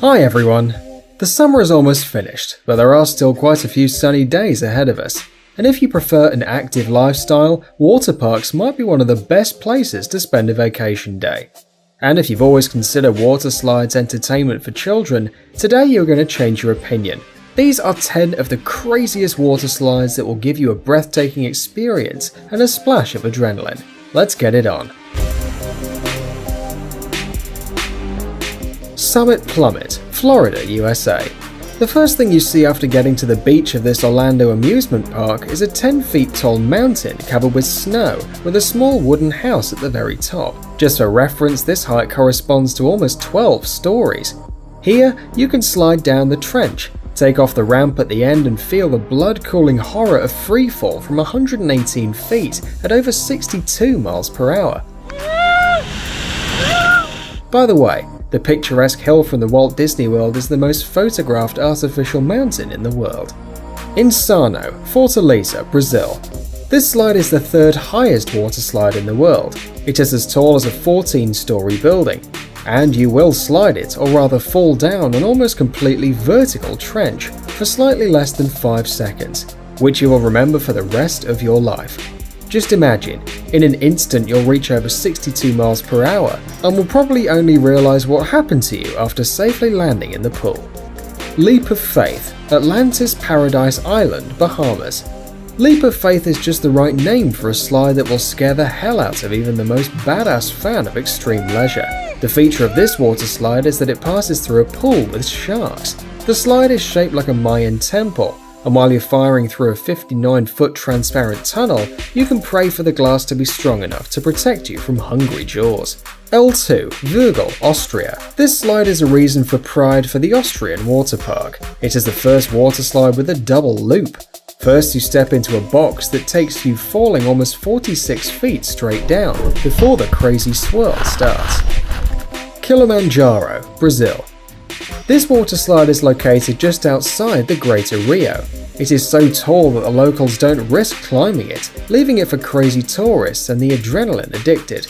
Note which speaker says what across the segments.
Speaker 1: Hi everyone! The summer is almost finished, but there are still quite a few sunny days ahead of us. And if you prefer an active lifestyle, water parks might be one of the best places to spend a vacation day. And if you've always considered water slides entertainment for children, today you're going to change your opinion. These are 10 of the craziest water slides that will give you a breathtaking experience and a splash of adrenaline. Let's get it on. Summit Plummet, Florida, USA. The first thing you see after getting to the beach of this Orlando amusement park is a 10 feet tall mountain covered with snow with a small wooden house at the very top. Just for reference, this height corresponds to almost 12 stories. Here, you can slide down the trench, take off the ramp at the end and feel the blood-cooling horror of freefall from 118 feet at over 62 miles per hour. By the way, the picturesque hill from the Walt Disney World is the most photographed artificial mountain in the world. Insano, Fortaleza, Brazil. This slide is the third highest water slide in the world. It is as tall as a 14-story building, and you will slide it, or rather fall down an almost completely vertical trench for slightly less than 5 seconds, which you will remember for the rest of your life. Just imagine, in an instant you'll reach over 62 miles per hour and will probably only realize what happened to you after safely landing in the pool. Leap of Faith, Atlantis Paradise Island, Bahamas. Leap of Faith is just the right name for a slide that will scare the hell out of even the most badass fan of extreme leisure. The feature of this water slide is that it passes through a pool with sharks. The slide is shaped like a Mayan temple, and while you're firing through a 59-foot transparent tunnel, you can pray for the glass to be strong enough to protect you from hungry jaws. L2, Würgel, Austria. This slide is a reason for pride for the Austrian water park. It is the first water slide with a double loop. First, you step into a box that takes you falling almost 46 feet straight down before the crazy swirl starts. Kilimanjaro, Brazil. This water slide is located just outside the Greater Rio. It is so tall that the locals don't risk climbing it, leaving it for crazy tourists and the adrenaline addicted.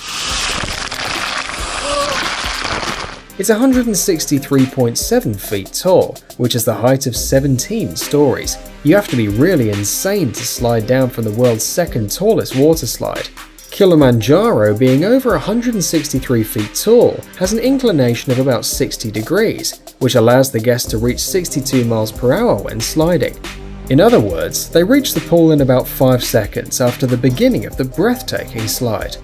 Speaker 1: It's 163.7 feet tall, which is the height of 17 stories. You have to be really insane to slide down from the world's second tallest water slide. Kilimanjaro, being over 163 feet tall, has an inclination of about 60 degrees, which allows the guests to reach 62 miles per hour when sliding. In other words, they reach the pool in about 5 seconds after the beginning of the breathtaking slide.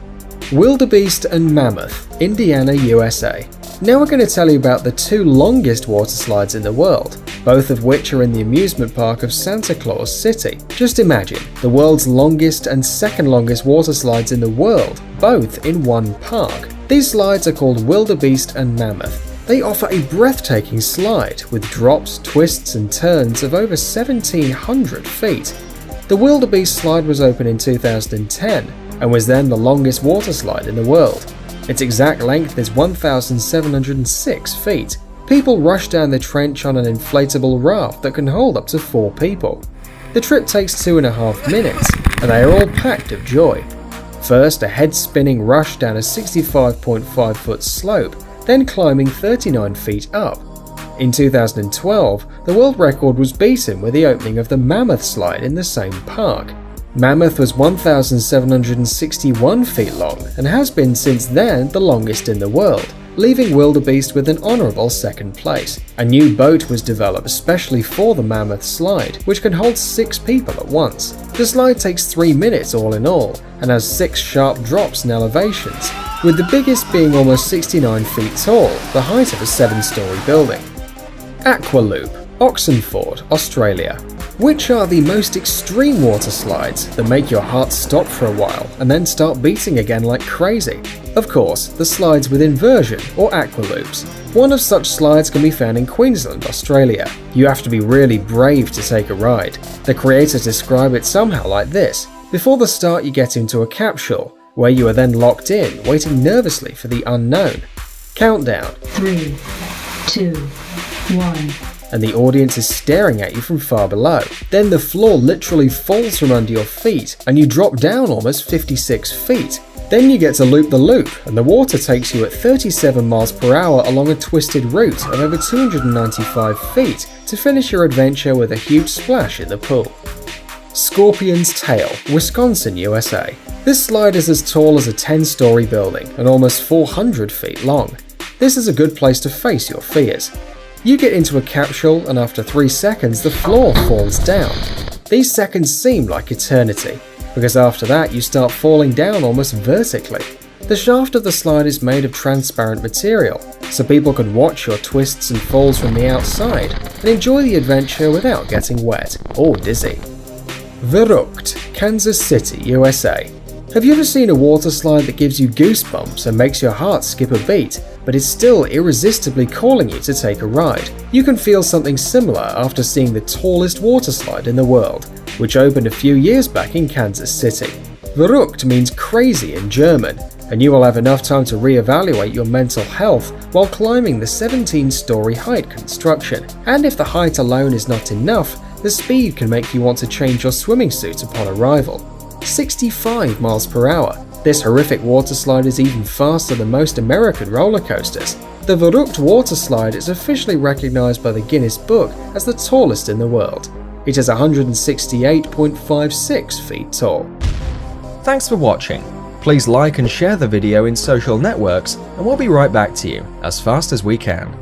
Speaker 1: Wildebeest and Mammoth, Indiana, USA. Now we're going to tell you about the 2 longest water slides in the world, both of which are in the amusement park of Santa Claus City. Just imagine, the world's longest and second longest water slides in the world, both in one park. These slides are called Wildebeest and Mammoth. They offer a breathtaking slide with drops, twists and turns of over 1,700 feet. The Wildebeest slide was opened in 2010 and was then the longest water slide in the world. Its exact length is 1,706 feet. People rush down the trench on an inflatable raft that can hold up to 4 people. The trip takes 2.5 minutes, and they are all packed of joy. First, a head-spinning rush down a 65.5 foot slope, then climbing 39 feet up. In 2012, the world record was beaten with the opening of the Mammoth slide in the same park. Mammoth was 1,761 feet long and has been since then the longest in the world, leaving Wildebeest with an honourable second place. A new boat was developed especially for the Mammoth slide, which can hold 6 people at once. The slide takes 3 minutes all in all, and has 6 sharp drops and elevations, with the biggest being almost 69 feet tall, the height of a 7-story building. Aqualoop, Oxenford, Australia. Which are the most extreme water slides that make your heart stop for a while and then start beating again like crazy? Of course, the slides with inversion or aqualoops. One of such slides can be found in Queensland, Australia. You have to be really brave to take a ride. The creators describe it somehow like this. Before the start you get into a capsule, where you are then locked in, waiting nervously for the unknown. Countdown. 3, 2, 1. And the audience is staring at you from far below. Then the floor literally falls from under your feet and you drop down almost 56 feet. Then you get to loop the loop, and the water takes you at 37 miles per hour along a twisted route of over 295 feet to finish your adventure with a huge splash in the pool. Scorpion's Tail, Wisconsin, USA. This slide is as tall as a 10-story building and almost 400 feet long. This is a good place to face your fears. You get into a capsule, and after 3 seconds the floor falls down. These seconds seem like eternity, because after that you start falling down almost vertically. The shaft of the slide is made of transparent material, so people can watch your twists and falls from the outside and enjoy the adventure without getting wet or dizzy. Verrückt, Kansas City, USA. Have you ever seen a water slide that gives you goosebumps and makes your heart skip a beat, but is still irresistibly calling you to take a ride? You can feel something similar after seeing the tallest water slide in the world, which opened a few years back in Kansas City. Verrückt means crazy in German, and you will have enough time to reevaluate your mental health while climbing the 17-story height construction. And if the height alone is not enough, the speed can make you want to change your swimming suit upon arrival. 65 miles per hour. This horrific water slide is even faster than most American roller coasters. The Verrückt water slide is officially recognized by the Guinness Book as the tallest in the world. It is 168.56 feet tall.
Speaker 2: Thanks for watching. Please like and share the video in social networks, and we'll be right back to you as fast as we can.